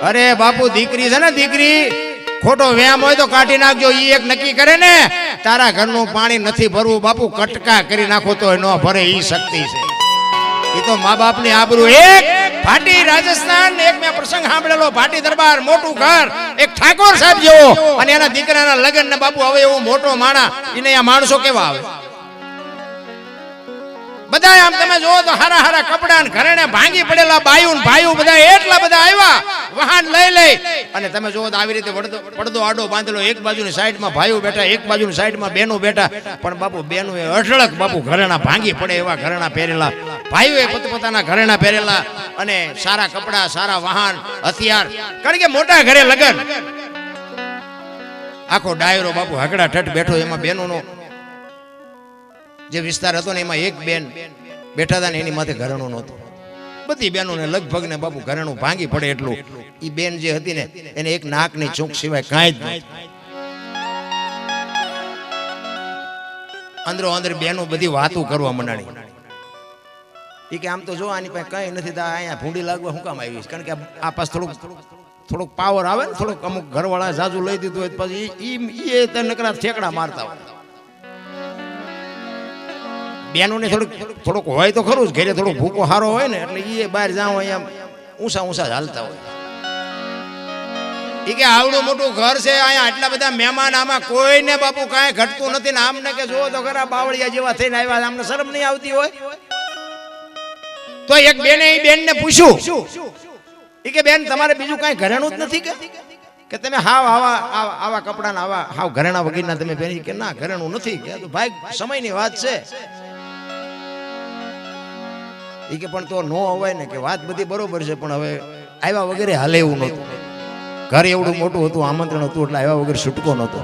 અરે બાપુ દીકરી છે ને દીકરી ખોટો વ્યામ હોય તો કાઢી નાખજો. ઈ એક નક્કી કરે ને તારા ઘરનું પાણી નથી ભરવું બાપુ કટકા કરી નાખો તો ન ભરે. ઈ શક્તિ છે. એ તો મા બાપ ની આબરૂ. એક ભાટી રાજસ્થાન એક મેં પ્રસંગ સાંભળેલો. ભાટી દરબાર મોટું ઘર એક ઠાકોર સાહેબ જેવો અને એના દીકરાના લગ્ન ને બાપુ હવે એવો મોટો માણા એને આ માણસો કેવા આવે બધા આમ તમે જોવો તો હારા હારા કપડા ને ઘરેણે ભાંગી પડેલા બાયું ભાઈઓ બધા એટલા બધા આવ્યા વાહન લઈ અને તમે જોવો તો આવી રીતે પડદો આડો બાંધેલો. એક બાજુની સાઈડમાં ભાઈઓ બેઠા એક બાજુની સાઈડમાં બહેનો બેઠા. પણ બાપુ બહેનો એ અઢળક બાપુ ઘરેણા ભાંગી પડે એવા ઘરેણા પહેરેલા. ભાઈઓ એ પોતપોતાના ઘરેણા પહેરેલા અને સારા કપડા સારા વાહન હથિયાર. કારણ કે મોટા ઘરે લગન આખો ડાયરો બાપુ હકડા ઠઠ બેઠો. એમાં બહેનોનો જે વિસ્તાર હતો ને એમાં એક બેન બેઠા હતા ને એની માથે ઘરેણું નહોતું. બધી બહેનોને લગભગ ને બાપુ ઘરેણું ભાંગી પડે એટલું. એ બેન જે હતી ને એને એક નાકની ચૂંક સિવાય કાંઈ જ નહીં. અંદરો અંદર બેનો બધી વાતો કરવા મંડાણી. એ કે આમ તો જો આની પાસે કઈ નથી અહીંયા ભૂંડી લાગવા શું કામ આવી. કારણ કે આ પાસ થોડુંક પાવર આવે ને થોડુંક અમુક ઘરવાળા જાજુ લઈ દીધું હોય પછી એ નકરા ઠેકડા મારતા હોય. બેનોને થોડુંક હોય તો ખરું જ. ઘરે થોડોક ભૂકો સારો હોય ને એટલે એ બહાર જાવ અહીંયા ઊંચા હાલતા હોય. એ કે આવડું મોટું ઘર છે અહીંયા આટલા બધા મહેમાન આમાં કોઈને બાપુ કાંઈ ઘટતું નથી ને આમને કે જોવો તો ખરા બાવળિયા જેવા થઈને આવ્યા. આમને શરમ નહીં આવતી હોય. તો એક બેને એ બેનને પૂછ્યું એ કે બેન તમારે બીજું કાંઈ ઘરેણું જ નથી કે તમે હાવ આવા કપડાના આવા હાવ ઘરેણા વગેરેના તમે પહેરી. કે ના ઘરેણું નથી. કે તો ભાઈ સમયની વાત છે. એ કે પણ તો નો અવાય ને કે વાત બધી બરોબર છે પણ હવે આવ્યા વગેરે હાલે એવું નહોતું. ઘર એવડું મોટું હતું આમંત્રણ હતું એટલે આવ્યા વગેરે છૂટકો નહોતો.